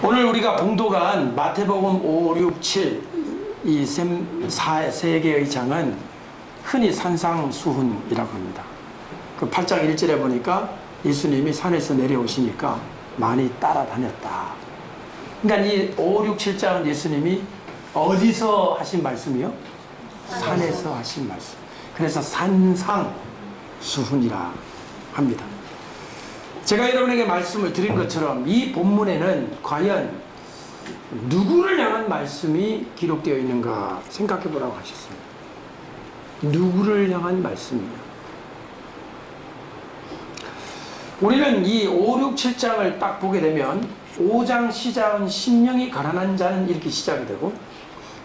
오늘 우리가 봉독한 마태복음 5, 6, 7 이 세 개의 장은 흔히 산상수훈이라고 합니다. 그 8장 1절에 보니까 예수님이 산에서 내려오시니까 많이 따라다녔다. 그러니까 이 5, 6, 7장은 예수님이 어디서 하신 말씀이요? 산에서 하신 말씀. 그래서 산상수훈이라 합니다. 제가 여러분에게 말씀을 드린 것처럼 이 본문에는 과연 누구를 향한 말씀이 기록되어 있는가 생각해 보라고 하셨습니다. 누구를 향한 말씀이냐. 우리는 이 5, 6, 7장을 딱 보게 되면 5장 시작은 심령이 가난한 자는 이렇게 시작이 되고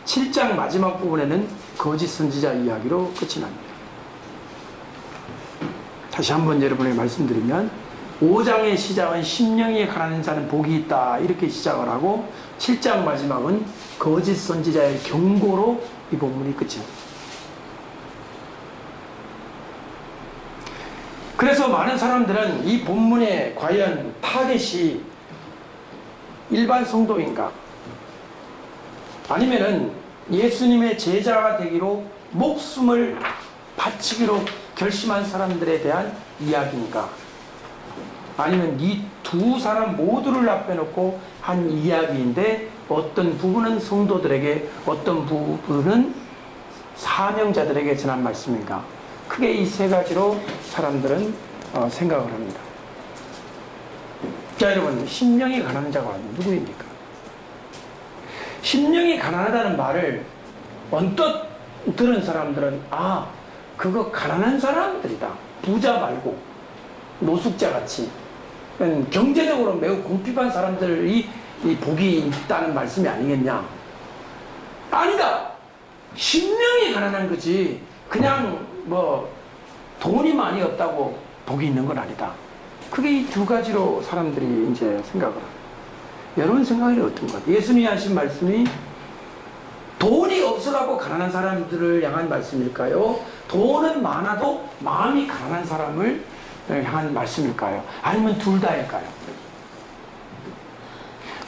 7장 마지막 부분에는 거짓 선지자 이야기로 끝이 납니다. 다시 한번 여러분에게 말씀드리면 5장의 시작은 심령이 가난한 자는 복이 있다 이렇게 시작을 하고 7장 마지막은 거짓 선지자의 경고로 이 본문이 끝이 납니다. 그래서 많은 사람들은 이 본문에 과연 타겟이 일반 성도인가 아니면은 예수님의 제자가 되기로 목숨을 바치기로 결심한 사람들에 대한 이야기인가 아니면 이 두 사람 모두를 앞에 놓고 한 이야기인데 어떤 부분은 성도들에게 어떤 부분은 사명자들에게 전한 말씀인가 크게 이 세 가지로 사람들은 생각을 합니다. 자 여러분 심령이 가난한 자가 누구입니까? 심령이 가난하다는 말을 언뜻 들은 사람들은 아 그거 가난한 사람들이다. 부자 말고 노숙자 같이 경제적으로 매우 궁핍한 사람들이 이 복이 있다는 말씀이 아니겠냐? 아니다. 심령이 가난한 거지 그냥 뭐 돈이 많이 없다고 복이 있는 건 아니다. 그게 이 두 가지로 사람들이 이제 생각을 합니다. 여러분 생각이 어떤가? 예수님이 하신 말씀이 돈이 없어갖고 가난한 사람들을 향한 말씀일까요? 돈은 많아도 마음이 가난한 사람을 향한 말씀일까요? 아니면 둘 다일까요?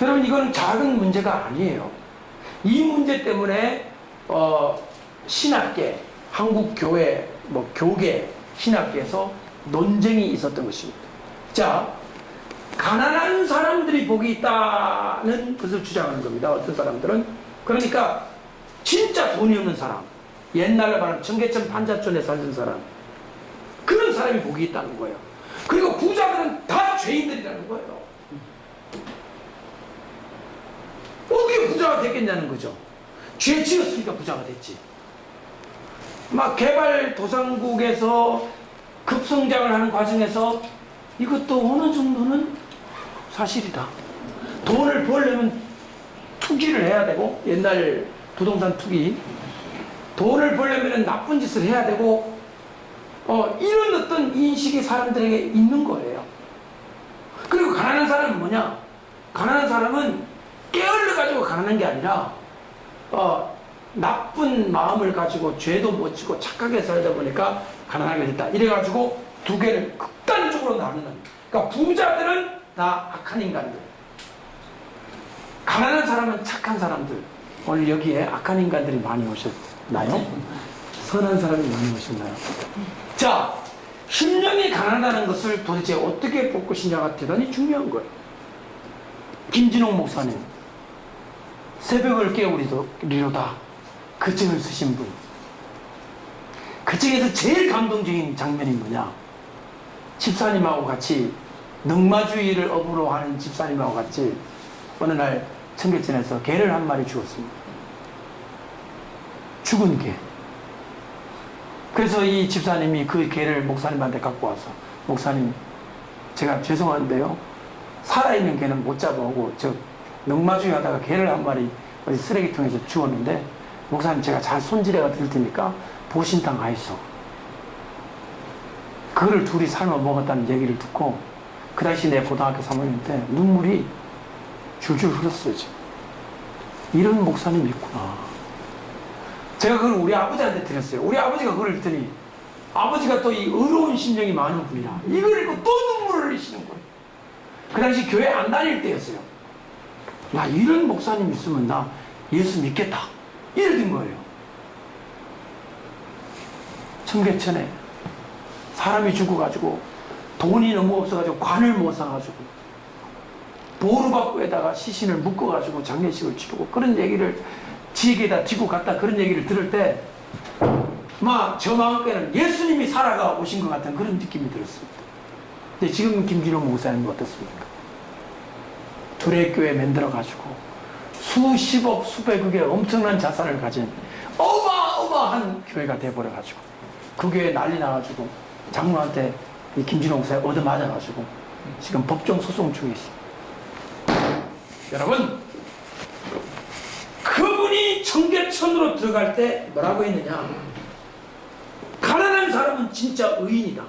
여러분 이건 작은 문제가 아니에요. 이 문제 때문에 신학계, 한국교회, 교계, 신학계에서 논쟁이 있었던 것입니다. 자, 가난한 사람들이 복이 있다는 것을 주장하는 겁니다. 어떤 사람들은. 그러니까 진짜 돈이 없는 사람, 옛날로 말하면 청계천 판자촌에 살던 사람, 그런 사람이 복이 있다는 거예요. 그리고 부자들은 다 죄인들이라는 거예요. 어떻게 부자가 됐겠냐는 거죠. 죄 지었으니까 부자가 됐지. 막 개발도상국에서 급성장을 하는 과정에서 이것도 어느 정도는 사실이다. 돈을 벌려면 투기를 해야 되고 옛날 부동산 투기 돈을 벌려면 나쁜 짓을 해야 되고 이런 어떤 인식이 사람들에게 있는 거예요. 그리고 가난한 사람은 뭐냐? 가난한 사람은 깨어려가지고 가난한 게 아니라 나쁜 마음을 가지고 죄도 못 지고 착하게 살다 보니까 가난하게 됐다. 이래가지고 두 개를 극단적으로 나누는. 그러니까 부자들은 다 악한 인간들. 가난한 사람은 착한 사람들. 오늘 여기에 악한 인간들이 많이 오셨나요? 선한 사람이 많이 오셨나요? 자, 심령이 가난하다는 것을 도대체 어떻게 볼 것이냐가 대단히 중요한 거예요. 김진홍 목사님, 새벽을 깨우리로다. 그 책을 쓰신 분. 그 책에서 제일 감동적인 장면이 뭐냐? 집사님하고 같이 넉마주의를 업으로 하는 집사님하고 같이 어느 날 청계천에서 개를 한 마리 죽었습니다. 죽은 개. 그래서 이 집사님이 그 개를 목사님한테 갖고 와서 목사님 제가 죄송한데요 살아있는 개는 못 잡아오고 저 넉마주의 하다가 개를 한 마리 어디 쓰레기통에서 주웠는데 목사님 제가 잘 손질해가 드릴 테니까 보신탕 하이소. 그거를 둘이 삶아 먹었다는 얘기를 듣고 그 당시 내 고등학교 3학년 때 눈물이 줄줄 흘렀어요. 지금. 이런 목사님이 있구나. 제가 그걸 우리 아버지한테 드렸어요. 우리 아버지가 그걸 했더니 아버지가 또 이 의로운 심정이 많은 분이라 이걸 읽고 또 눈물을 흘리시는 거예요. 그 당시 교회 안 다닐 때였어요. 나 이런 목사님 있으면 나 예수 믿겠다. 이래 된 거예요. 청계천에 사람이 죽어가지고 돈이 너무 없어가지고 관을 못 사가지고 보루박구에다가 시신을 묶어가지고 장례식을 치르고 그런 얘기를 지에게다 지고 갔다 그런 얘기를 들을 때 막 저 마음께는 예수님이 살아가 오신 것 같은 그런 느낌이 들었습니다. 근데 지금 김진호 목사님 어떻습니까? 두레교회 만들어가지고 수십억 수백억의 엄청난 자산을 가진 어마어마한 교회가 돼버려가지고 그 교회 난리 나가지고 장로한테 이 김진호 목사님 얻어맞아가지고 지금 법정 소송 중에 있습니다. 여러분, 그분이 청계천으로 들어갈 때 뭐라고 했느냐? 가난한 사람은 진짜 의인이다.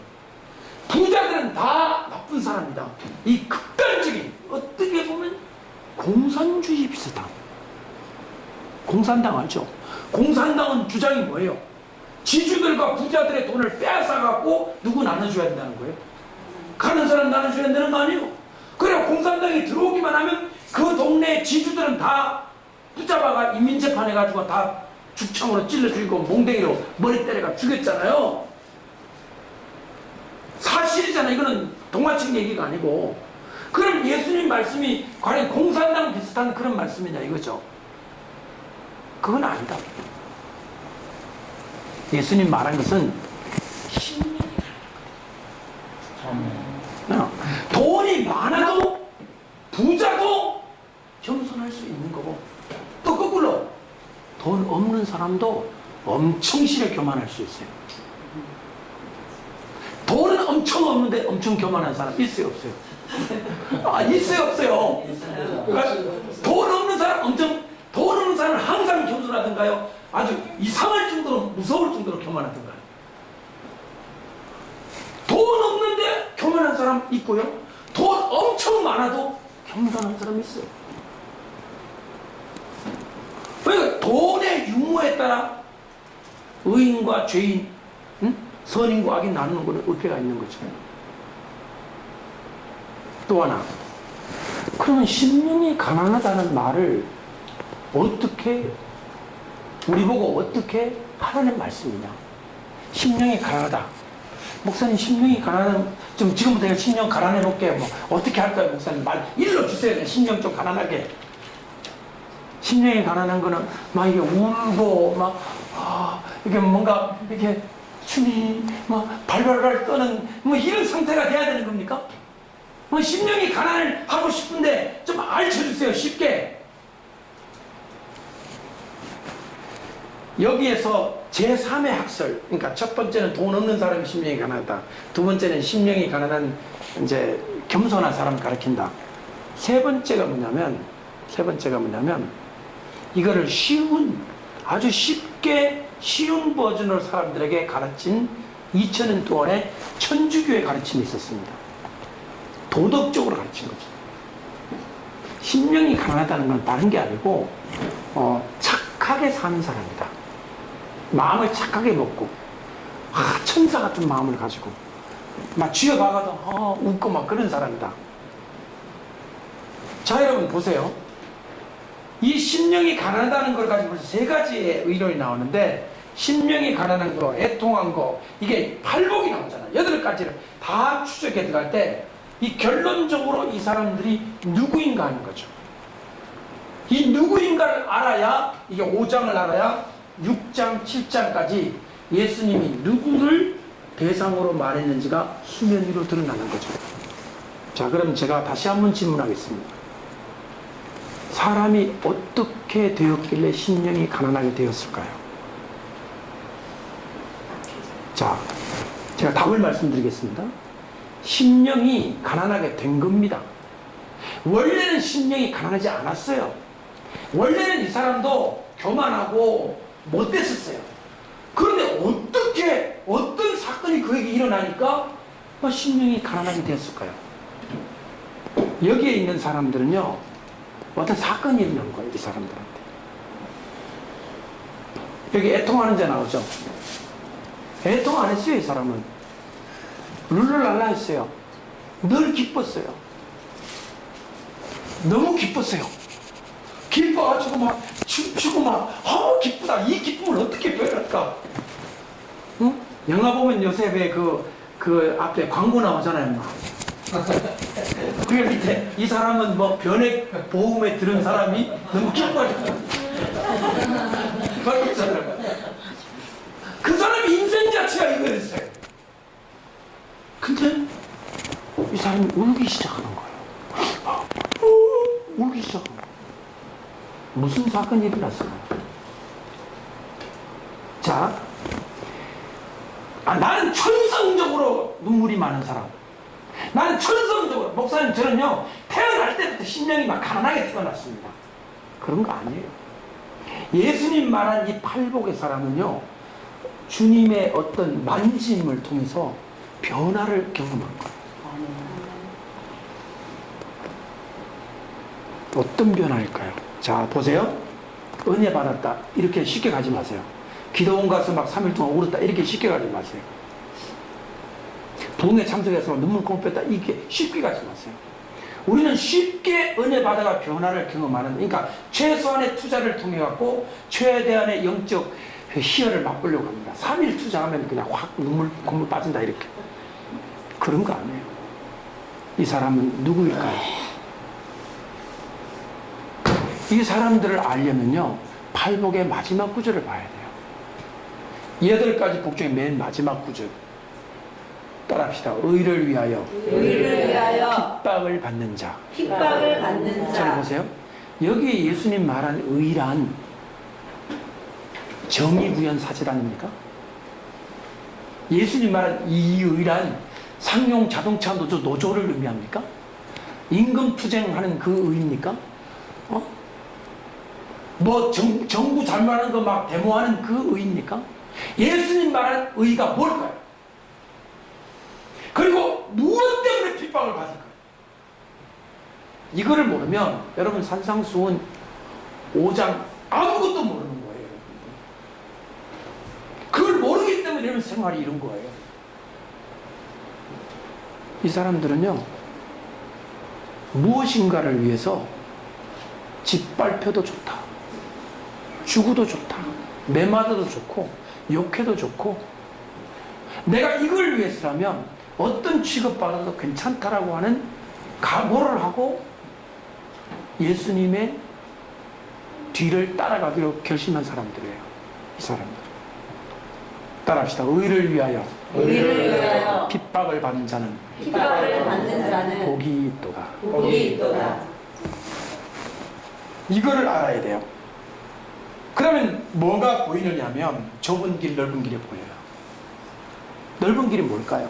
부자들은 다 나쁜 사람이다. 이 극단적인, 어떻게 보면 공산주의 비슷한. 공산당 알죠? 공산당은 주장이 뭐예요? 지주들과 부자들의 돈을 빼앗아갖고 누구 나눠줘야 된다는 거예요? 가는 사람 나눠줘야 되는 거 아니에요? 그래 공산당이 들어오기만 하면 그 동네 지주들은 다 붙잡아가 인민재판해가지고 다 죽창으로 찔러 죽이고 몽댕이로 머리 때려가 죽였잖아요. 사실이잖아요. 이거는 동화책 얘기가 아니고. 그럼 예수님 말씀이 과연 공산당 비슷한 그런 말씀이냐 이거죠. 그건 아니다. 예수님 말한 것은 돈이 많아도 부자도 겸손할 수 있는 거고, 또 거꾸로 돈 없는 사람도 엄청 심하게 교만할 수 있어요. 돈은 엄청 없는데 엄청 교만한 사람 있어요, 없어요? 아, 있어요, 없어요? 그러니까 돈 없는 사람 돈 없는 사람은 항상 겸손하던가요? 아주 이상할 정도로 무서울 정도로 교만하던가요? 돈 없는데 교만한 사람 있고요. 돈 엄청 많아도 겸손한 사람 있어요. 그러니까 돈의 유무에 따라 의인과 죄인, 선인과 악인 나누는 것은 의례가 있는 거죠. 또 하나, 그러면 심령이 가난하다는 말을 어떻게 우리 보고 어떻게 하라는 말씀이냐? 심령이 가난하다. 목사님 심령이 가난한 좀 지금부터 내가 심령 가난해 볼게요. 뭐 어떻게 할까요, 목사님? 말 일러 주세요. 심령 좀 가난하게. 심령이 가난한 거는 막 이게 울고 막 이게 뭔가 이렇게 춤이 막 발발발 떠는 뭐 이런 상태가 돼야 되는 겁니까? 뭐 심령이 가난을 하고 싶은데 좀 알려주세요, 쉽게. 여기에서 제3의 학설, 그러니까 첫 번째는 돈 없는 사람이 심령이 가난하다. 두 번째는 심령이 가난한 이제 겸손한 사람을 가리킨다. 세 번째가 뭐냐면 이거를 아주 쉽게 쉬운 버전으로 사람들에게 가르친 2000년 동안의 천주교의 가르침이 있었습니다. 도덕적으로 가르친 거죠. 심령이 가난하다는 건 다른 게 아니고 착하게 사는 사람이다. 마음을 착하게 먹고 천사 같은 마음을 가지고 막 쥐어박아도 웃고 막 그런 사람이다. 자, 여러분 보세요. 이 심령이 가난하다는 걸 가지고 세 가지의 의론이 나오는데, 심령이 가난한 거, 애통한 거, 이게 팔복이 나오잖아요. 8가지를 다 추적해 들어갈 때 이 결론적으로 이 사람들이 누구인가 하는 거죠. 이 누구인가를 알아야, 이게 5장을 알아야 6장, 7장까지 예수님이 누구를 대상으로 말했는지가 수면 위로 드러나는 거죠. 자, 그럼 제가 다시 한번 질문하겠습니다. 사람이 어떻게 되었길래 심령이 가난하게 되었을까요? 자, 제가 답을 말씀드리겠습니다. 심령이 가난하게 된 겁니다. 원래는 심령이 가난하지 않았어요. 원래는 이 사람도 교만하고 못됐었어요. 그런데 어떻게 어떤 사건이 그에게 일어나니까 심령이 가난하게 되었을까요? 여기에 있는 사람들은요, 어떤 사건이 일어난 거예요, 이 사람들한테. 여기 애통하는 자 나오죠? 애통 안 했어요, 이 사람은. 룰루랄라 했어요. 늘 기뻤어요. 너무 기뻤어요. 기뻐가지고 막 춤추고 막 기쁘다. 이 기쁨을 어떻게 표현할까? 응? 영화 보면 요새 왜 그 앞에 광고 나오잖아요. 막. 그 밑에 이 사람은 뭐 변액 보험에 들은 사람이 너무 기뻐하잖아. 그 사람의 인생 자체가 이거였어요. 근데 이 사람이 울기 시작하는 거예요. 울기 시작하는 거예요. 무슨 사건이 일어났어요? 자, 나는 천성적으로 눈물이 많은 사람. 나는 천성적으로, 목사님 저는요 태어날 때부터 심령이 막 가난하게 태어났습니다. 그런 거 아니에요. 예수님 말한 이 팔복의 사람은요 주님의 어떤 만짐을 통해서 변화를 경험한 거예요. 어떤 변화일까요? 자, 보세요. 은혜 받았다 이렇게 쉽게 가지 마세요. 기도원 가서 막 3일 동안 울었다 이렇게 쉽게 가지 마세요. 부흥에 참석해서 눈물 꽁 뺐다 이렇게 쉽게 가지 마세요. 우리는 쉽게 은혜 받아가 변화를 경험하는, 그러니까 최소한의 투자를 통해 갖고 최대한의 영적 희열을 맛보려고 합니다. 3일 투자하면 그냥 확 눈물 콧물 빠진다 이렇게. 그런 거 아니에요. 이 사람은 누구일까요? 이 사람들을 알려면요 팔복의 마지막 구절을 봐야 돼요. 8가지 복 중에 맨 마지막 구절 따라합시다. 의를 위하여 핍박을 받는 자. 잘 보세요. 여기 예수님 말한 의란 정의구현 사실 아닙니까? 예수님 말한 이 의란 상용 자동차 노조를 의미합니까? 임금 투쟁하는 그 의입니까? 뭐 정부 잘못하는 거 막 데모하는 그 의입니까? 예수님 말한 의가 뭘까요? 그리고 무엇 때문에 핍박을 받을까요? 이거를 모르면 여러분 산상수훈 5장 아무것도 모르는 거예요. 그걸 모르기 때문에 여러분 생활이 이런 거예요. 이 사람들은요 무엇인가를 위해서 짓밟혀도 좋다, 죽어도 좋다, 매맞아도 좋고 욕해도 좋고, 내가 이걸 위해서라면 어떤 취급받아도 괜찮다라고 하는 각오를 하고 예수님의 뒤를 따라가기로 결심한 사람들이에요. 이 사람들 따라합시다. 의를 위하여 핍박을 받는 자는 복이 있도다. 이거를 알아야 돼요. 그러면 뭐가 보이느냐면 좁은 길 넓은 길이 보여요. 넓은 길이 뭘까요?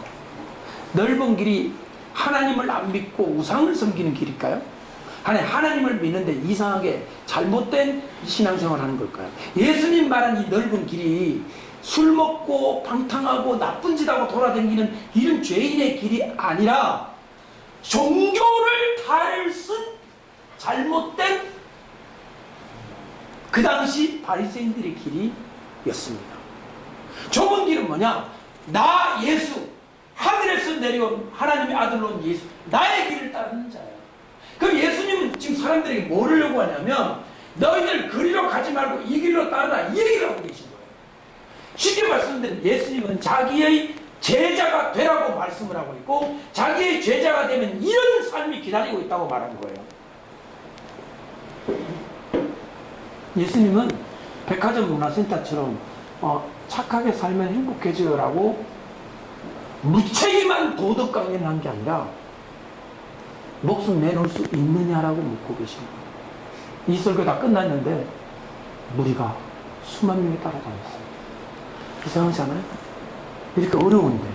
넓은 길이 하나님을 안 믿고 우상을 섬기는 길일까요? 하나님을 믿는데 이상하게 잘못된 신앙생활 하는 걸까요? 예수님 말한 이 넓은 길이 술 먹고 방탕하고 나쁜 짓하고 돌아다니는 이런 죄인의 길이 아니라 종교를 탈쓴 잘못된 그 당시 바리새인들의 길이었습니다. 좁은 길은 뭐냐? 나 예수, 하늘에서 내려온 하나님의 아들로 온 예수, 나의 길을 따르는 자예요. 그럼 예수님은 지금 사람들에게 뭐를 요구하냐면 너희들 그리로 가지 말고 이 길로 따르라, 이 얘기를 하고 계신 거예요. 쉽게 말씀드리면 예수님은 자기의 제자가 되라고 말씀을 하고 있고 자기의 제자가 되면 이런 삶이 기다리고 있다고 말한 거예요. 예수님은 백화점 문화센터처럼 착하게 살면 행복해져라고 무책임한 도덕 강연을 한 게 아니라 목숨 내놓을 수 있느냐라고 묻고 계신 거예요. 이 설교 다 끝났는데 무리가 수만 명이 따라다녔어요. 이상하지 않아요? 이렇게 어려운데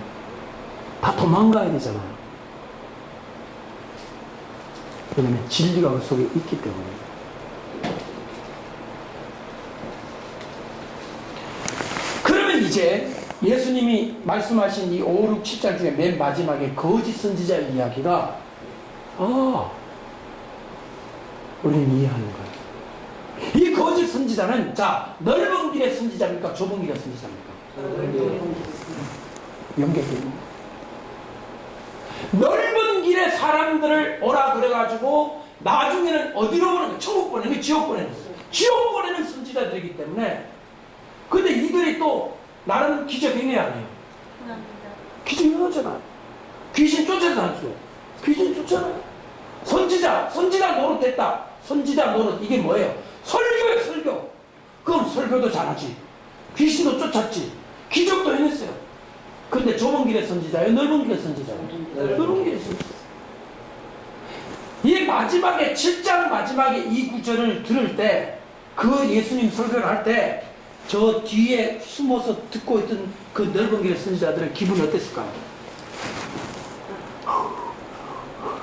다 도망가야 되잖아요. 왜냐면 진리가 그 속에 있기 때문에. 그러면 이제 예수님이 말씀하신 이 5, 6, 7장 중에 맨 마지막에 거짓 선지자의 이야기가 우리는 이해하는 거예요. 이 거짓 선지자는 자 넓은 길의 선지자입니까? 좁은 길의 선지자입니까? 연결됩니다. 넓은 길에 사람들을 오라 그래가지고 나중에는 어디로 보내는 거야? 천국 보내는 거야? 지옥 보내는 거야? 지옥 보내는 선지자들이기 때문에. 근데 이들이 또 나름 기적 행위 안 해요. 기적 행위하잖아요. 귀신 쫓아서 안 줘. 귀신 쫓아요. 선지자 노릇했다. 선지자 노릇, 이게 뭐예요? 설교예요, 설교. 그럼 설교도 잘하지. 귀신도 쫓았지. 기적도 해냈어요. 근데 좁은 길의 선지자예요? 넓은 길의 선지자예요? 넓은 길의 선지자. 이 마지막에 7장 마지막에 이 구절을 들을 때, 그 예수님 설교를 할 때 저 뒤에 숨어서 듣고 있던 그 넓은 길의 선지자들의 기분이 어땠을까요?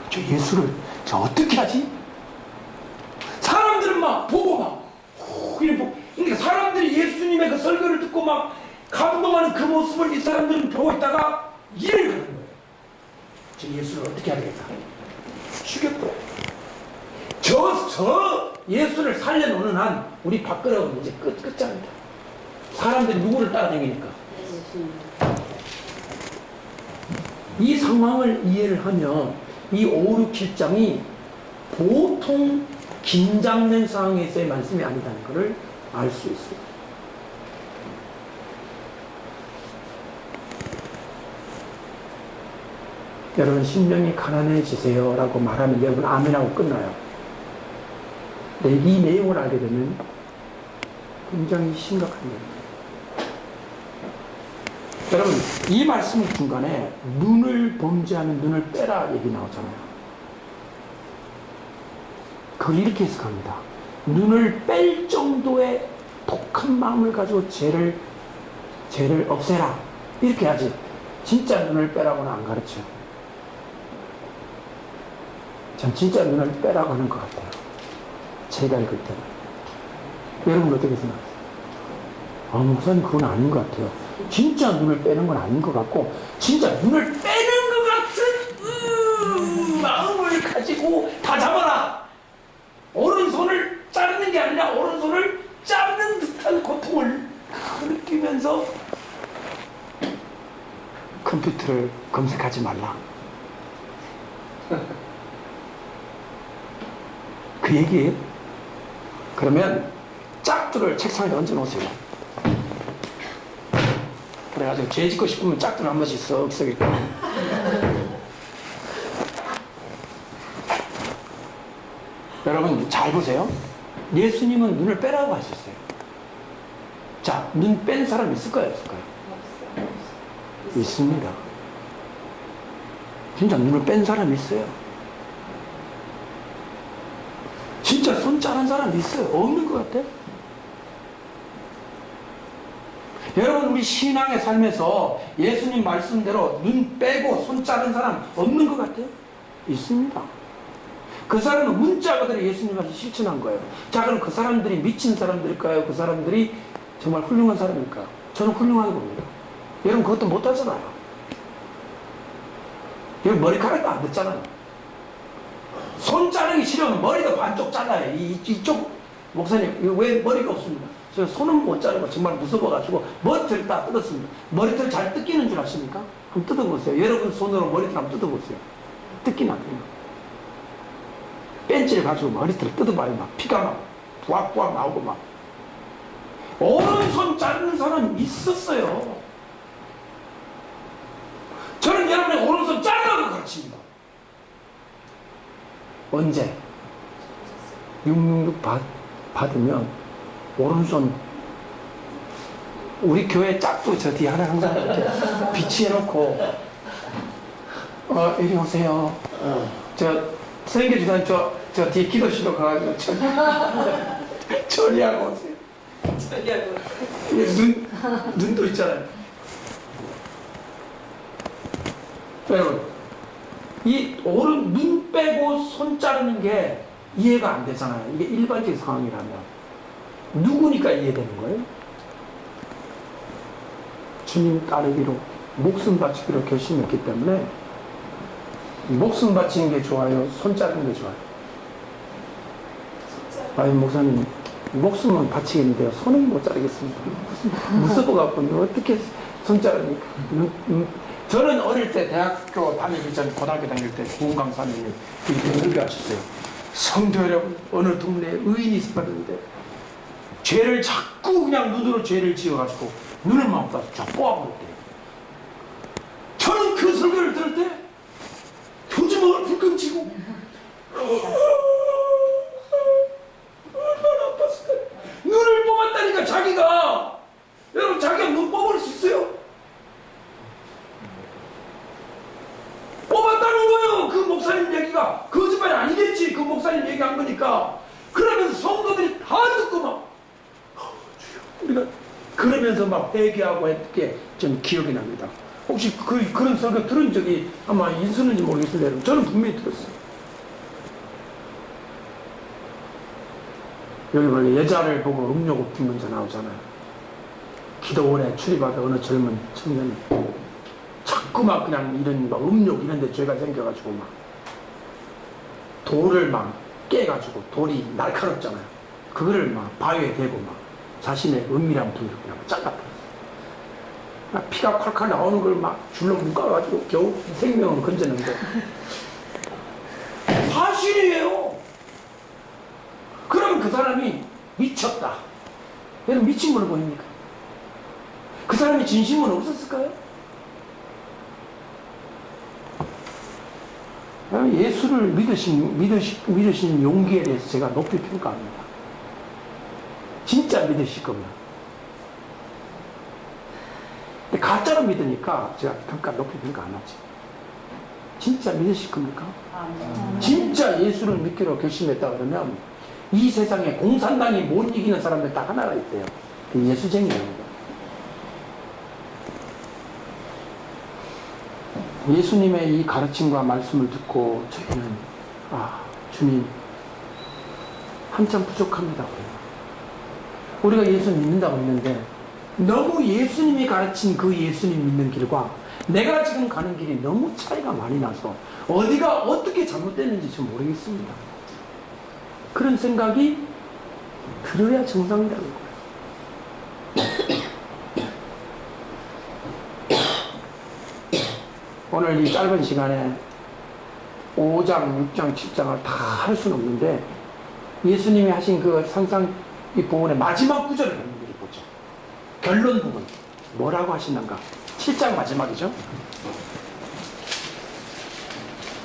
저 예수를 저 어떻게 하지? 사람들은 막 보고 막 그러니까 사람들이 예수님의 그 설교를 듣고 막 감동하는 그 모습을 이 사람들은 보고 있다가 이해를 하는 거예요. 저 예수를 어떻게 해야 되겠다. 죽였고 저 예수를 살려놓는 한 우리 박근혜는 이제 끝장이다. 사람들이 누구를 따라다니니까. 이 상황을 이해를 하면 이 5, 6, 7장이 보통 긴장된 상황에서의 말씀이 아니다는 것을 알 수 있어요. 여러분, 심령이 가난해지세요 라고 말하면 여러분 아멘하고 끝나요. 근데 이 내용을 알게 되면 굉장히 심각한 일입니다. 여러분, 이 말씀 중간에 눈을 범죄하면 눈을 빼라 얘기 나오잖아요. 그걸 이렇게 해석합니다. 눈을 뺄 정도의 독한 마음을 가지고 죄를 없애라 이렇게 하지, 진짜 눈을 빼라고는 안 가르쳐요. 전 진짜 눈을 빼라고 하는 것 같아요. 제가 읽을 때는. 여러분 어떻게 생각하세요? 목사님 그건 아닌 것 같아요. 진짜 눈을 빼는 건 아닌 것 같고, 진짜 눈을 빼는 것 같은 마음을 가지고 다 잡아라. 오른손을 자르는 게 아니라 오른손을 자르는 듯한 고통을 느끼면서 컴퓨터를 검색하지 말라. 그 얘기예요. 그러면 짝두를 책상에 얹어 놓으세요. 그래가지고 죄 짓고 싶으면 짝두를 한 번씩 썩 있고. 여러분 잘 보세요. 예수님은 눈을 빼라고 하셨어요. 자, 눈 뺀 사람 있을까요? 없을까요? 있습니다. 진짜 눈을 뺀 사람 있어요. 진짜 손 자른 사람 있어요? 없는 것 같아요? 여러분, 우리 신앙의 삶에서 예수님 말씀대로 눈 빼고 손 자른 사람 없는 것 같아요? 있습니다. 그 사람은 문자 그대로 예수님한테 실천한 거예요. 자, 그럼 그 사람들이 미친 사람들일까요? 그 사람들이 정말 훌륭한 사람일까요? 저는 훌륭하게 봅니다. 여러분 그것도 못하잖아요. 여러분 머리카락도 안 듣잖아요. 손 자르기 싫으면 머리도 반쪽 잘라요. 이쪽 목사님 왜 머리가 없습니다. 저 손은 못 자르고 정말 무서워가지고 머리털 다 뜯었습니다. 머리털 잘 뜯기는 줄 아십니까? 한번 뜯어보세요. 여러분 손으로 머리털 한번 뜯어보세요. 뜯기나 안 뜯기나. 벤치를 가지고 머리털을 뜯어봐요. 막 피가 막 부악부악 나오고 막. 오른손 자르는 사람이 있었어요. 저는 여러분의 오른손 자르라고 가르칩니다. 언제? 666 받으면 오른손, 우리 교회 짝도 저 뒤에 하나 항상 이렇게 비치해놓고 이리 오세요. 저 선생님들 저 뒤에 기도실로 가가지고 처리하고 오세요. 처리하고 눈도 있잖아요. 여러분, 이 오른 눈 빼고 손 자르는 게 이해가 안 되잖아요. 이게 일반적인 상황이라면 누구니까 이해되는 거예요? 주님 따르기로 목숨 바치기로 결심했기 때문에 목숨 바치는 게 좋아요? 손 자르는 게 좋아요? 아니 목사님 목숨은 바치겠는데요 손은 못 자르겠습니다. 무서워갖고 어떻게 손 자르니까. 저는 어릴 때 대학교 다니기 전 고등학교 다닐 때 구은 강사님이 이렇게 설교하셨어요. 성도 여러분, 어느 동네에 의인이 있었는데 죄를 자꾸 그냥 눈으로 죄를 지어가지고 눈을 막 쫙 뽑아버렸대요. 저는 그 설교를 들을 때 표주먹을 불끈 쥐고 얼마나 아팠을까. 눈을 뽑았다니까 자기가. 여러분, 자기가 눈 뽑을 수 있어요? 뽑았다는 거예요. 그 목사님 얘기가 거짓말이 아니겠지. 그 목사님 얘기한 거니까. 그러면서 성도들이 다 듣고 막 우리가 그러면서 막 회개하고 했게 좀 기억이 납니다. 혹시 그런 설교 들은 적이 아마 있었는지 모르겠습니다. 여러분, 저는 분명히 들었어요. 여기 보면 여자를 보고 음료 고픈 문제 나오잖아요. 기도원에 출입하다 어느 젊은 청년이 자꾸 막 그냥 이런 막 음욕 이런 데 죄가 생겨가지고 막 돌을 막 깨가지고 돌이 날카롭잖아요. 그거를 막 바위에 대고 막 자신의 은밀한 부위를 그냥 잘라버렸어요. 피가 콸콸 나오는 걸 막 줄로 묶어가지고 겨우 생명은 건졌는데 사실이에요. 그러면 그 사람이 미쳤다. 여러분, 미친 걸로 보입니까? 그 사람이 진심은 없었을까요? 예수를 믿으신 용기에 대해서 제가 높이 평가합니다. 진짜 믿으실 거면. 근데 가짜로 믿으니까 제가 높이 평가 안 하지. 진짜 믿으실 겁니까? 진짜 예수를 믿기로 결심했다 그러면 이 세상에 공산당이 못 이기는 사람들 딱 하나가 있대요. 그 예수쟁이입니다. 예수님의 이 가르침과 말씀을 듣고 저희는 주님 한참 부족합니다. 우리가 예수 믿는다고 했는데 너무 예수님이 가르친 그 예수님 믿는 길과 내가 지금 가는 길이 너무 차이가 많이 나서 어디가 어떻게 잘못됐는지 좀 모르겠습니다. 그런 생각이 들어야 정상이라는 거예요. 오늘 이 짧은 시간에 5장, 6장, 7장을 다 할 수는 없는데 예수님이 하신 그 산상 이 부분의 마지막 구절을 한번 보죠. 결론 부분 뭐라고 하시는가? 7장 마지막이죠.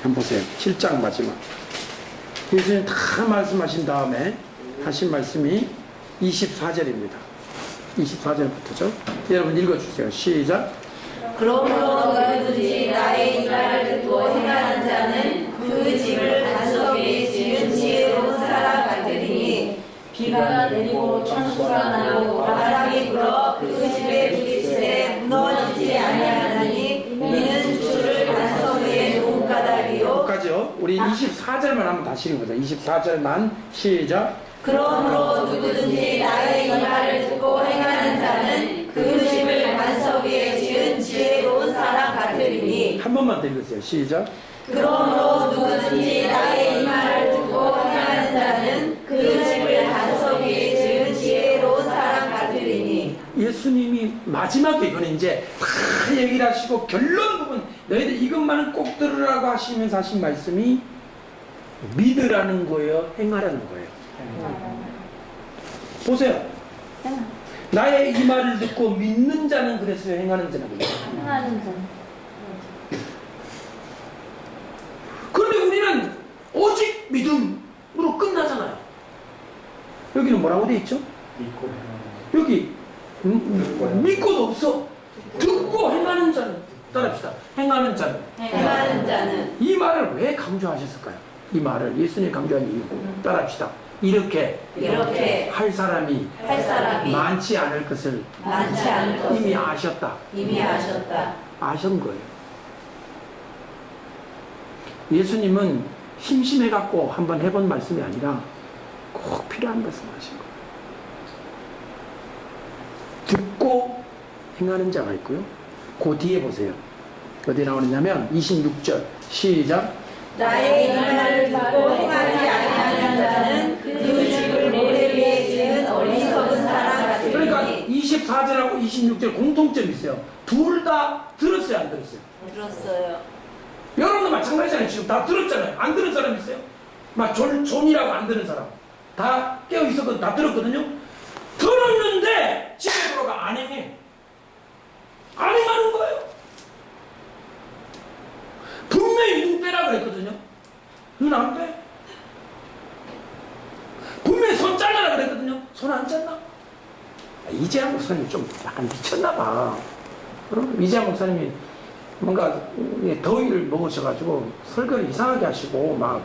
한번 보세요. 7장 마지막. 예수님 다 말씀하신 다음에 하신 말씀이 24절입니다. 24절부터죠. 여러분 읽어주세요. 시작. 그러므로 누구든지 나의 이 말을 듣고 행하는 자는 그 집을 단석 위에 지은 지혜로운 사람 같으리니 비가 내리고 창수가 나고 바람이 불어 그 집에 부딪히되 무너지지 아니하나니 이는 주를 단석 위에 놓은 까닭이요. 여기까지요. 우리 24절만 한번 다시 읽어보자. 24절만 시작. 그러므로 누구든지 나의 이 말을 듣고 행하는 자는 그 집을 단석 위에 지은 지혜로운 사람 같으리니. 한 번만 더 읽으세요. 시작. 그러므로 누구든지 나의 이 말을 듣고 행하는 자는 그 집을 단석 위에 지은 지혜로운 사람 같으리니. 예수님이 마지막에 이거는 이제 다 얘기를 하시고 결론 부분 너희들 이것만은 꼭 들으라고 하시면서 하신 말씀이 믿으라는 거예요, 행하라는 거예요. 보세요. 나의 이 말을 듣고 믿는 자는 그랬어요, 행하는 자는 그랬어요. 행하는 자. 그런데 우리는 오직 믿음으로 끝나잖아요. 여기는 뭐라고 돼 있죠? 여기 믿고도 없어. 듣고 행하는 자는, 따라합시다. 행하는 자는. 행하는 자는. 이 말을 왜 강조하셨을까요? 이 말을 예수님이 강조한 이유. 따라합시다. 이렇게 할 사람이 많지 않을 것을 이미 아셨다. 아신 거예요. 예수님은 심심해갖고 한번 해본 말씀이 아니라 꼭 필요한 말씀 하신 거예요. 듣고 행하는 자가 있고요. 그 뒤에 보세요. 어디 나오느냐면 26절 시작. 나의 이 말을 듣고 행하지 아니하는 자는 그 집을 모래 위에 지은 어리석은 사람 같으니. 그러니까 24절하고 26절 공통점이 있어요. 둘 다 들었어요, 안 들었어요? 들었어요. 여러분도 마찬가지잖아요. 지금 다 들었잖아요. 안 들은 사람 있어요? 막 존이라고 안 드는 사람. 다 깨어있었거든. 다 들었거든요. 들었는데 집에 들어가 안 행해. 안 행하는 거예요. 분명히 눈 빼라 그랬거든요. 눈 안 빼. 분명히 손 잘라라 그랬거든요. 손 안 잘라. 이재양 목사님이 좀 약간 미쳤나 봐. 이재양 목사님이 뭔가 더위를 먹으셔가지고 설교를 이상하게 하시고 막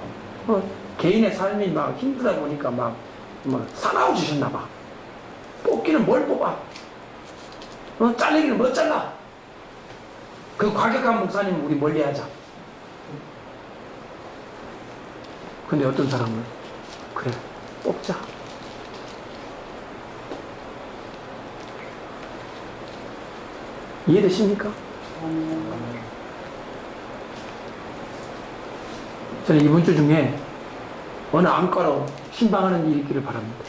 개인의 삶이 막 힘들다 보니까 막 사나워 주셨나 봐. 뽑기는 뭘 뽑아? 잘리기는 뭐 잘라? 그 과격한 목사님 우리 멀리하자. 근데 어떤 사람은 그래 뽑자. 이해되십니까? 저는 이번 주 중에 어느 안과로 신방하는 일이 있기를 바랍니다.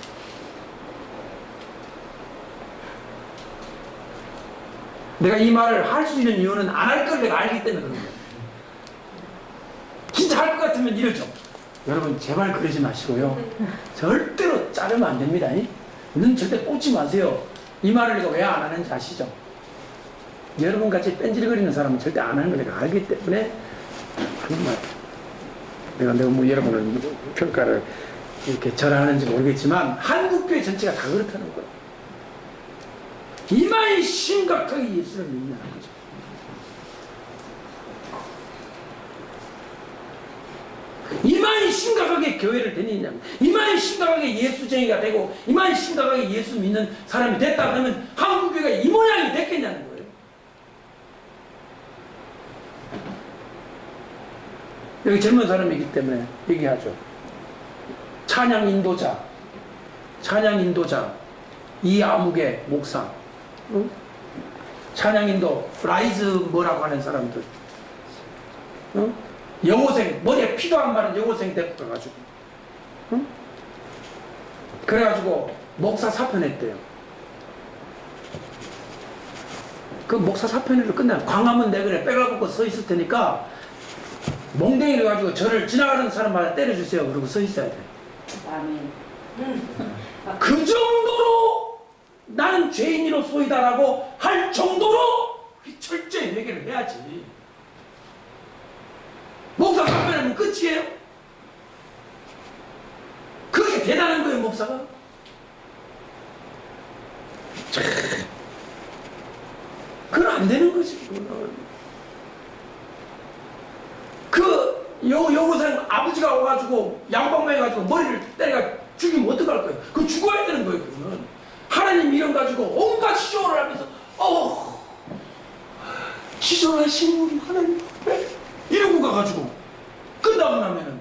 내가 이 말을 할 수 있는 이유는 안 할 걸 내가 알기 때문에 그런 거예요. 진짜 할 것 같으면 이러죠. 여러분 제발 그러지 마시고요. 절대로 자르면 안 됩니다. 눈 절대 꽂지 마세요. 이 말을 내가 왜 안 하는지 아시죠? 여러분 같이 뺀질거리는 사람은 절대 안 하는 걸 내가 알기 때문에 하는 말. 내가 뭐 여러분을 평가를 이렇게 절하는지 모르겠지만 한국교회 전체가 다 그렇다는 거예요. 이마에 심각하게 예수를 믿는다는 거죠. 이마에 심각하게 교회를 다니냐, 이마에 심각하게 예수쟁이가 되고 이마에 심각하게 예수 믿는 사람이 됐다 그러면 한국교회가 이 모양이 됐겠냐는 거예요. 여기 젊은 사람이기 때문에 얘기하죠. 찬양 인도자 이아무개 목사, 응? 찬양 인도 라이즈 뭐라고 하는 사람들, 응? 여고생 머리에 피도 안 마른 여고생 데리고 가가지고, 응? 그래가지고 목사 사표냈대요. 그 목사 사표내를 끝나면 광화문 내근에 빼가 벗고 서 있을 테니까 몽댕이를 가지고 저를 지나가는 사람마다 때려주세요. 그러고 서 있어야 돼. 아멘. 그 정도로 나는 죄인으로소이다라고 할 정도로 철저히 회개를 해야지. 목사 사표내면 끝이에요? 그렇게 대단한 거예요, 목사가? 그건 안 되는 거지, 그거는. 여고생 아버지가 와가지고 양방망해가지고 머리를 때려가 죽이면 어떡할 거예요? 그거 죽어야 되는 거예요, 그거는. 하나님 이름 가지고 온갖 시조를 하면서 기존하신 우리 하나님 앞에 이러고 가가지고 끝나고 나면은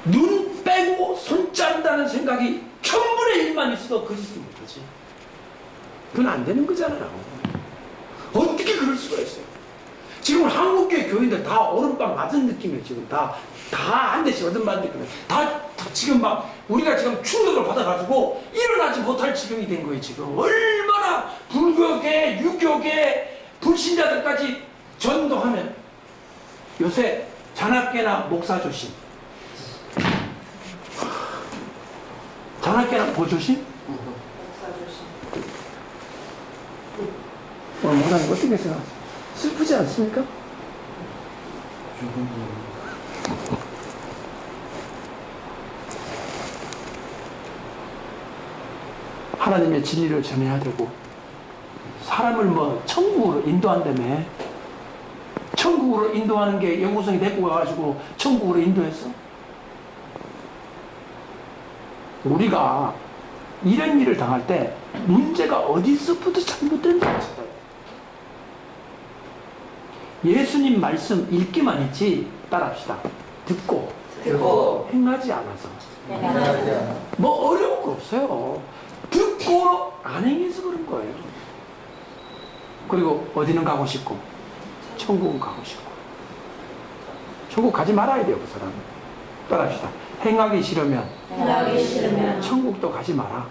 눈 빼고 손 자른다는 생각이 1000분의 1만 있어도 거짓을 못하지. 그건 안 되는 거잖아요. 어떻게 그럴 수가 있어요? 지금 한국교회 교인들 다 오른빵 맞은 느낌이에요. 지금 다 한 대씩 얻어맞은 느낌이에요. 다 지금 막 우리가 지금 충격을 받아가지고 일어나지 못할 지경이 된 거예요. 지금 얼마나 불교계, 유교계, 불신자들까지 전도하면 요새 잔학계나 목사 조심, 잔학계나 뭐 조심? 오늘 목사님 어떻게 생각하세요? 슬프지 않습니까? 하나님의 진리를 전해야 되고 사람을 뭐 천국으로 인도한다며. 천국으로 인도하는 게 여고생이 데리고 가가지고 천국으로 인도했어? 우리가 이런 일을 당할 때 문제가 어디서부터 잘못된다고 찾아요. 예수님 말씀 읽기만 했지 따라합시다. 듣고 행하지 않아서 뭐 어려운 거 없어요. 듣고 안 행해서 그런 거예요. 그리고 어디는 가고 싶고 천국은 가고 싶고. 천국 가지 말아야 돼요. 그 사람은. 따라합시다. 행하기 싫으면 천국도 가지 마라.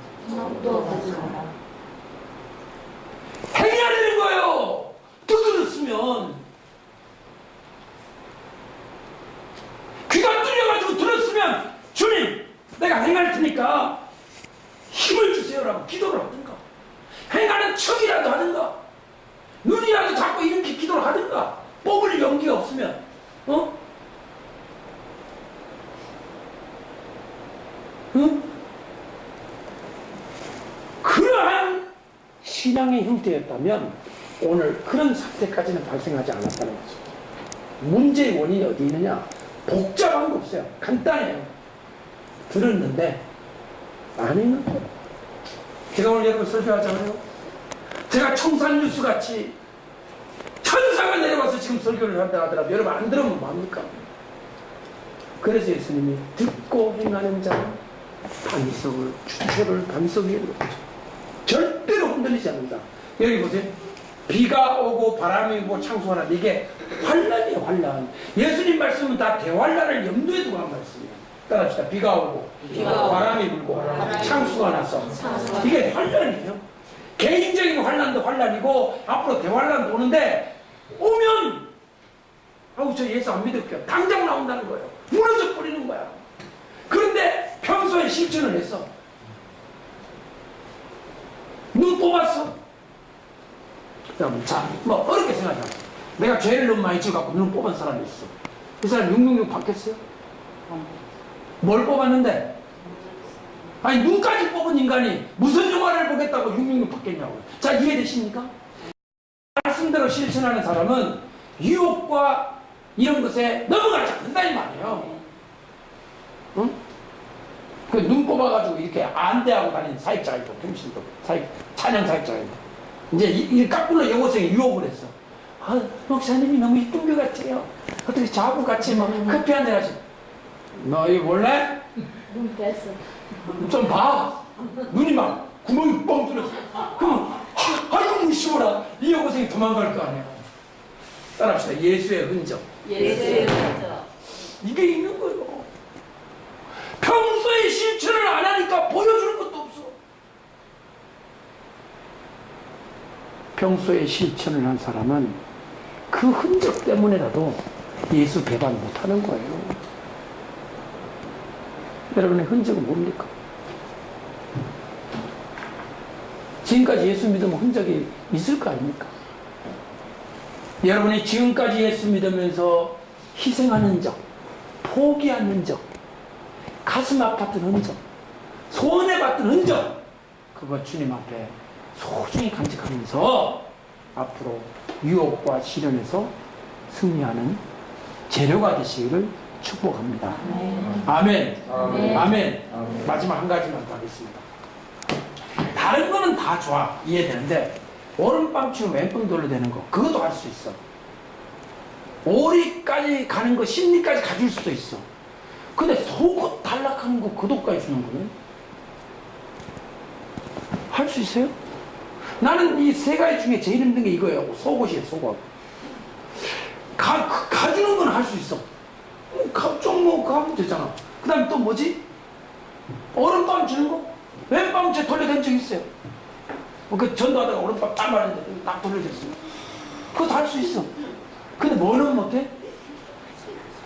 행해야 되는 거예요. 듣고 들었으면 잘 행할 테니까 힘을 주세요라고 기도를 하든가, 행하는 척이라도 하든가, 눈이라도 자꾸 이렇게 기도를 하든가, 뽑을 용기가 없으면, 응? 그러한 신앙의 형태였다면 오늘 그런 사태까지는 발생하지 않았다는 거죠. 문제의 원인이 어디 있느냐? 복잡한 거 없어요. 간단해요. 들었는데 안 있는 거예요. 제가 오늘 여러분 설교하잖아요. 제가 청산유수 같이 천사가 내려와서 지금 설교를 한다 하더라도 여러분 안 들으면 뭐합니까? 그래서 예수님이 듣고 행하는 자는 반석을, 주체를 반석 위에 놓죠. 절대로 흔들리지 않는다. 여기 보세요. 비가 오고 바람이 오고 창수가 나는데 이게 환란이에요, 환란. 예수님 말씀은 다 대환란을 염두에 두고 한 말씀이에요. 따라합시다. 비가 오고, 바람이 불고, 창수가 나서. 이게 환란이에요. 개인적인 환란도 환란이고, 앞으로 대환란도 오는데, 오면, 아우, 저 예수 안 믿을게요. 당장 나온다는 거예요. 무너져 버리는 거야. 그런데 평소에 실천을 했어. 눈 뽑았어. 여러분, 자, 뭐 어렵게 생각하자. 내가 죄를 너무 많이 지어갖고 눈을 뽑은 사람이 있어. 그 사람 666 받겠어요? 뭘 뽑았는데? 아니, 눈까지 뽑은 인간이 무슨 영화를 보겠다고 666 받겠냐고요. 자, 이해되십니까? 말씀대로 실천하는 사람은 유혹과 이런 것에 넘어가지 않는다 이 말이에요. 응? 그 눈 뽑아가지고 이렇게 안대하고 다니는 사역자가 있고, 평신도 찬양 사역자가 있고, 이제 이 까불러 여고생이 유혹을 했어. 아, 목사님이 너무 이쁜 것 같아요. 어떻게 저하고 같이 뭐 커피 한잔 하지? 너 이거 몰래? 눈 뺐어. 좀 봐. 눈이 막 구멍이 뻥 뚫렸어. 그럼 아이고 무시워라. 이 여고생이 도망갈 거 아니야. 따라합시다. 예수의 흔적. 예수의 흔적. 이게 있는 거예요. 평소에 실천을 안 하니까 보여주는 것도 없어. 평소에 실천을 한 사람은 그 흔적 때문에라도 예수 배반 못하는 거예요. 여러분의 흔적은 뭡니까? 지금까지 예수 믿으면 흔적이 있을 거 아닙니까? 여러분이 지금까지 예수 믿으면서 희생한 흔적, 포기한 흔적, 가슴 아팠던 흔적, 손해봤던 흔적, 그거 주님 앞에 소중히 간직하면서 앞으로 유혹과 시련에서 승리하는 재료가 되시기를 축복합니다. 아멘. 아멘. 아멘. 마지막 한 가지만 더 하겠습니다. 다른 거는 다 좋아. 이해되는데 오른밤 치면 왼밤 돌려대는 거, 그것도 할 수 있어. 오리까지 가는 거, 심리까지 가줄 수도 있어. 근데 속옷 탈락하는 거, 그도까지 주는 거예요? 할 수 있어요? 나는 이 세 가지 중에 제일 힘든 게 이거예요. 속옷이에요, 속옷. 가주는 건 할 수 있어. 좀 가면 되잖아. 그 다음에 또 뭐지? 오른밤 주는 거? 왼밤 제 돌려댄 적 있어요. 그 전도하다가 오른밤 딱 말했는데 딱 돌려줬어요. 그거 다 할 수 있어. 근데 뭐는 못해?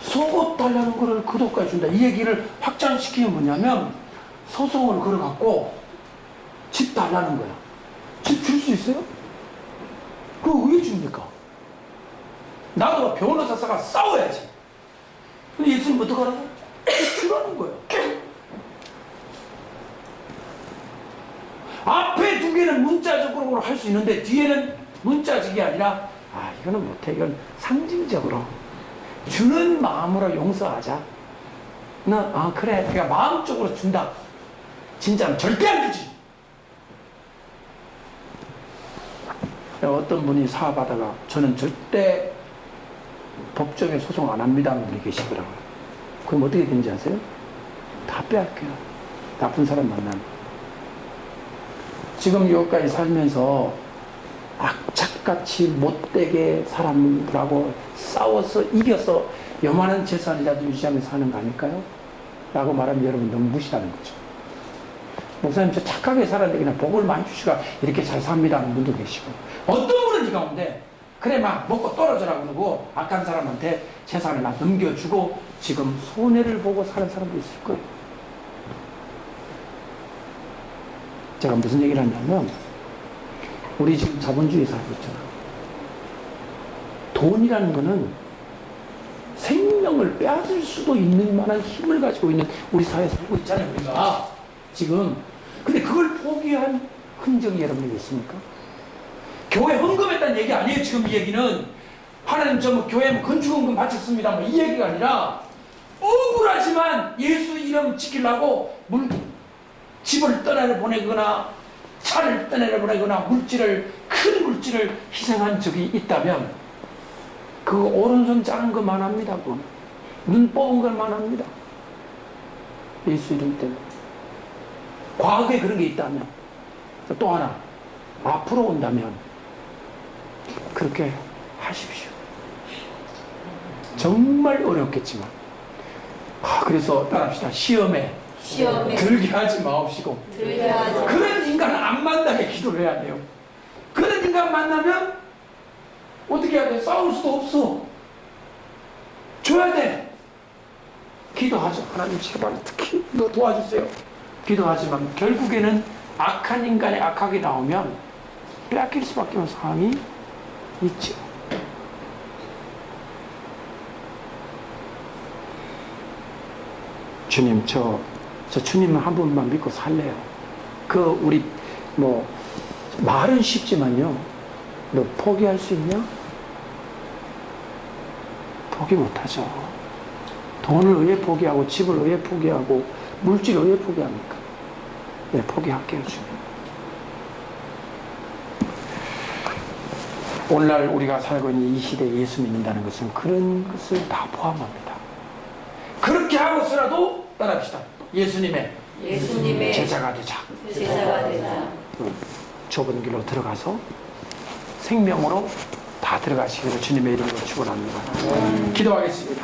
속옷 달라는 거를 그도까지 준다. 이 얘기를 확장시키면 뭐냐면 소송을 걸어갖고 집 달라는 거야. 집 줄 수 있어요? 그거 왜 줍니까? 나도 변호사 사가 싸워야지. 근데 예수님 어떡하라고? 주라는 거예요. 앞에 두 개는 문자적으로 할 수 있는데 뒤에는 문자적이 아니라 이거는 못해. 이건 상징적으로 주는 마음으로 용서하자. 그래. 그러니까 마음적으로 준다. 진짜는 절대 안 주지. 어떤 분이 사업하다가 저는 절대 법정에 소송 안 합니다 하는 분이 계시더라고요. 그럼 어떻게 되는지 아세요? 다 빼앗겨요. 나쁜 사람 만나면. 지금 여기까지 살면서 악착같이 못되게 사람들하고 싸워서 이겨서 요만한 재산이라도 유지하면서 사는 거 아닐까요? 라고 말하면 여러분 너무 무시하는 거죠. 목사님 저 착하게 살았는데 그냥 복을 많이 주시가 이렇게 잘 삽니다 하는 분도 계시고, 어떤 분은 이 가운데 그래 막 먹고 떨어져라 그러고 악한 사람한테 재산을 막 넘겨주고 지금 손해를 보고 사는 사람도 있을 거예요. 제가 무슨 얘기를 하냐면, 우리 지금 자본주의 살고 있잖아. 돈이라는 거는 생명을 빼앗을 수도 있는 만한 힘을 가지고 있는 우리 사회에 살고 있잖아요, 우리가. 지금. 근데 그걸 포기한 흔적이 여러분에게 있습니까? 교회 헌금했다는 얘기 아니에요, 지금 이 얘기는. 하나님 저 뭐 교회 건축헌금 바쳤습니다, 뭐 이 얘기가 아니라, 억울하지만 예수 이름 지키려고 집을 떠나보내거나 차를 떠나보내거나 큰 물질을 희생한 적이 있다면 그 오른손 작은 것만 합니다. 그건. 눈 뽑은 것만 합니다. 예수 이름 때문에. 과거에 그런 게 있다면, 또 하나 앞으로 온다면 그렇게 하십시오. 정말 어렵겠지만. 그래서 따라합시다. 시험에 들게 하지 마옵시고. 그런 인간 안 만나게 기도를 해야 돼요. 그런 인간 만나면 어떻게 해야 돼? 싸울 수도 없어. 줘야 돼. 기도하죠. 하나님 제발 특히 너 도와주세요. 기도하지만 결국에는 악한 인간의 악하게 나오면 빼앗길 수밖에 없는 상황이 있죠. 주님, 저 주님 한 분만 믿고 살래요. 우리 말은 쉽지만요, 너 포기할 수 있냐? 포기 못하죠. 돈을 왜 포기하고, 집을 왜 포기하고, 물질을 왜 포기합니까? 네, 포기할게요, 주님. 오늘날 우리가 살고 있는 이 시대에 예수 믿는다는 것은 그런 것을 다 포함합니다. 그렇게 하고서라도 따라합시다. 예수님의 제자가 되자. 좁은 길로 들어가서 생명으로 다 들어가시기를 주님의 이름으로 축원합니다. 기도하겠습니다.